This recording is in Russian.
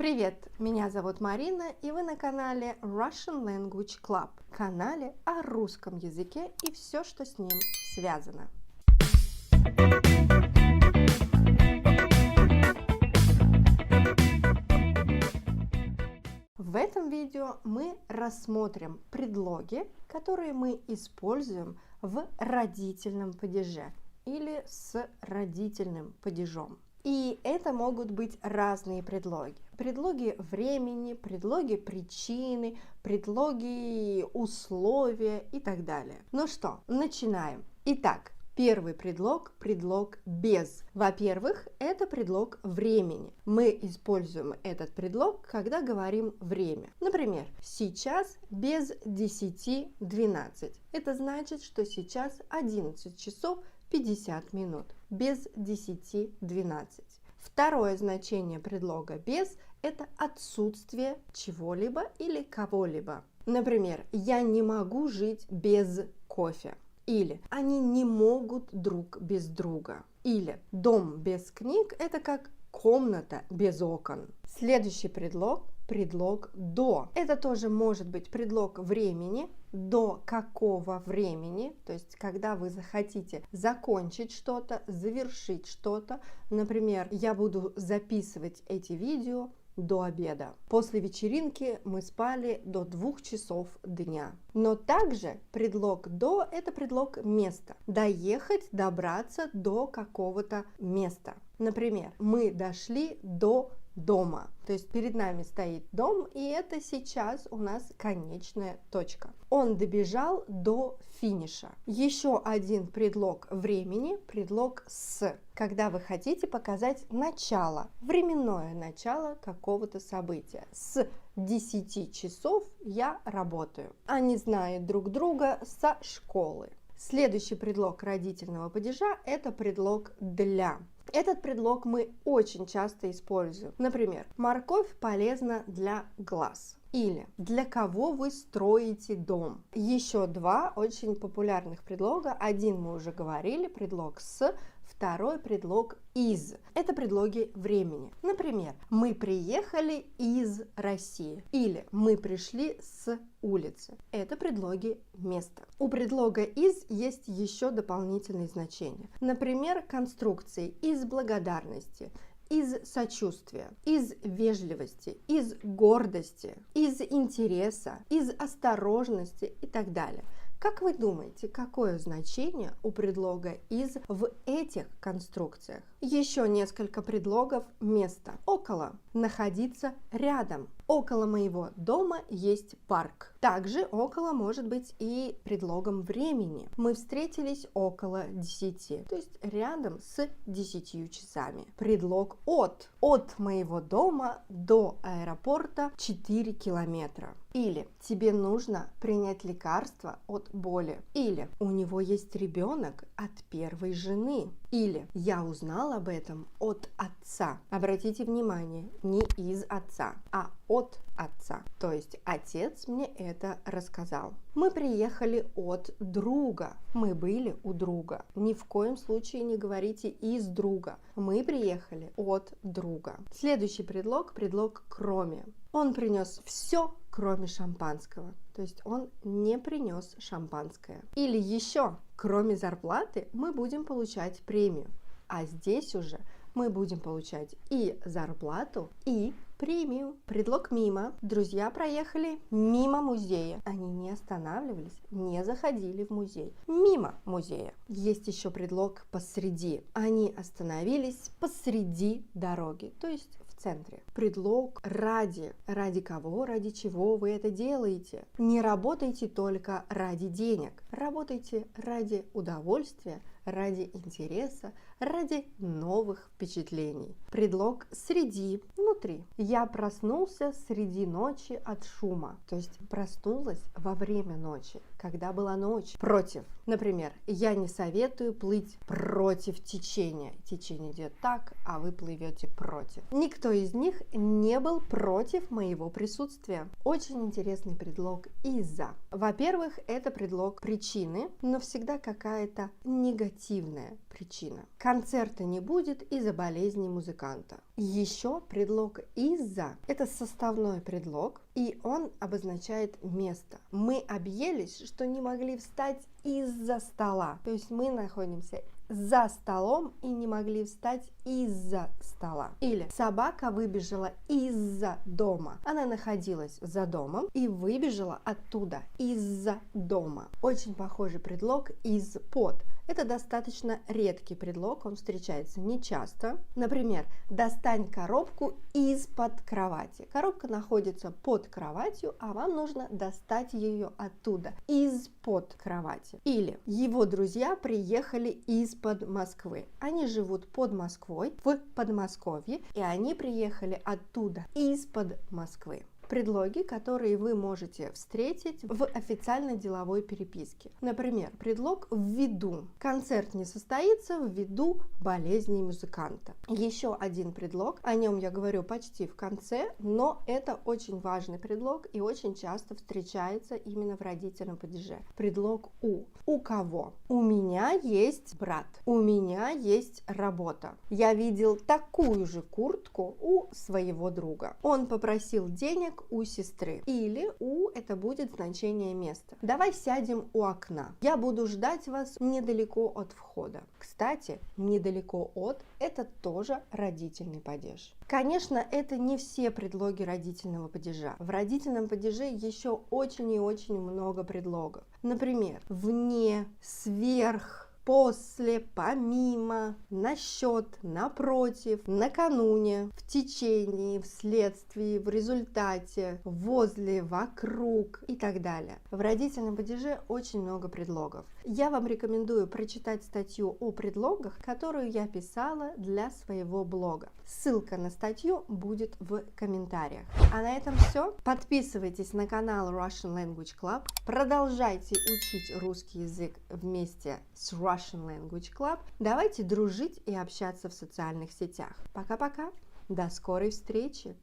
Привет, меня зовут Марина, и вы на канале Russian Language Club, канале о русском языке и все, что с ним связано. В этом видео мы рассмотрим предлоги, которые мы используем в родительном падеже или с родительным падежом. И это могут быть разные предлоги. Предлоги времени, предлоги причины, предлоги условия и так далее. Ну что, начинаем. Итак, первый предлог – предлог без. Во-первых, это предлог времени. Мы используем этот предлог, когда говорим время. Например, сейчас без 10:12. Это значит, что сейчас 11 часов 50 минут. Без 10:12. Второе значение предлога без – это отсутствие чего-либо или кого-либо. Например, я не могу жить без кофе. Или они не могут друг без друга. Или дом без книг – это как комната без окон. Следующий предлог – предлог до. Это тоже может быть предлог времени. До какого времени, то есть когда вы захотите закончить что-то, завершить что-то. Например, я буду записывать эти видео до обеда. После вечеринки мы спали до 2 часов дня. Но также предлог до – это предлог места. Доехать, добраться до какого-то места. Например, мы дошли до дома. То есть перед нами стоит дом, и это сейчас у нас конечная точка. Он добежал до финиша. Еще один предлог времени – предлог с. Когда вы хотите показать начало, временное начало какого-то события. С 10 часов я работаю. Они знают друг друга со школы. Следующий предлог родительного падежа – это предлог для. Этот предлог мы очень часто используем. Например, морковь полезна для глаз. Или для кого вы строите дом. Еще два очень популярных предлога. Один мы уже говорили, предлог с. Второй предлог из. Это предлоги времени. Например, мы приехали из России. Или мы пришли с улицы. Это предлоги места. У предлога из есть еще дополнительные значения. Например, конструкции из благодарности, из сочувствия, из вежливости, из гордости, из интереса, из осторожности и так далее. Как вы думаете, какое значение у предлога из в этих конструкциях? Еще несколько предлогов места. Около. Находиться рядом. Около моего дома есть парк. Также около может быть и предлогом времени. Мы встретились около 10, то есть рядом с 10 часами. Предлог от. От моего дома до аэропорта 4 километра. Или тебе нужно принять лекарство от боли. Или у него есть ребенок от первой жены. Или я узнал об этом от отца. Обратите внимание, не из отца, а от отца. То есть отец мне это рассказал. Мы приехали от друга. Мы были у друга. Ни в коем случае не говорите из друга. Мы приехали от друга. Следующий предлог – предлог кроме. Он принес все, кроме шампанского. То есть он не принес шампанское. Или еще, кроме зарплаты, мы будем получать премию. А здесь уже мы будем получать и зарплату, и премию. Предлог мимо. Друзья проехали мимо музея. Они не останавливались, не заходили в музей. Мимо музея. Есть еще предлог посреди. Они остановились посреди дороги, то есть в центре. Предлог ради. Ради кого, ради чего вы это делаете. Не работайте только ради денег. Работайте ради удовольствия, ради интереса, ради новых впечатлений. Предлог среди, внутри. Я проснулся среди ночи от шума. То есть проснулась во время ночи, когда была ночь. Против. Например, я не советую плыть против течения. Течение идет так, а вы плывете против. Никто из них во-вторых, не был против моего присутствия. Очень интересный предлог из-за. Во-первых, это предлог причины, но всегда какая-то негативная причина. Концерта не будет из-за болезни музыканта. Еще предлог из-за – это составной предлог, и он обозначает место. Мы объелись, что не могли встать из-за стола. То есть мы находимся за столом и не могли встать из-за стола. Или собака выбежала из-за дома. Она находилась за домом и выбежала оттуда из-за дома. Очень похожий предлог из-под. Это достаточно редкий предлог, он встречается нечасто. Например, достань коробку из-под кровати. Коробка находится под кроватью, а вам нужно достать ее оттуда, из-под кровати. Или его друзья приехали из-под Москвы. Они живут под Москвой, в Подмосковье, и они приехали оттуда, из-под Москвы. Предлоги, которые вы можете встретить в официальной деловой переписке. Например, предлог «ввиду». Концерт не состоится ввиду болезни музыканта. Еще один предлог, о нем я говорю почти в конце, но это очень важный предлог и очень часто встречается именно в родительном падеже. Предлог «у». У кого? У меня есть брат. У меня есть работа. Я видел такую же куртку у своего друга. Он попросил денег у сестры. Или у – это будет значение места. Давай сядем у окна. Я буду ждать вас недалеко от входа. Кстати, недалеко от – это тоже родительный падеж. Конечно, это не все предлоги родительного падежа. В родительном падеже еще очень и очень много предлогов. Например, вне, сверх, после, помимо, насчет, напротив, накануне, в течение, вследствие, в результате, возле, вокруг и так далее. В родительном падеже очень много предлогов. Я вам рекомендую прочитать статью о предлогах, которую я писала для своего блога. Ссылка на статью будет в комментариях. А на этом все. Подписывайтесь на канал Russian Language Club. Продолжайте учить русский язык вместе с Russian Language Club. Давайте дружить и общаться в социальных сетях. Пока-пока. До скорой встречи.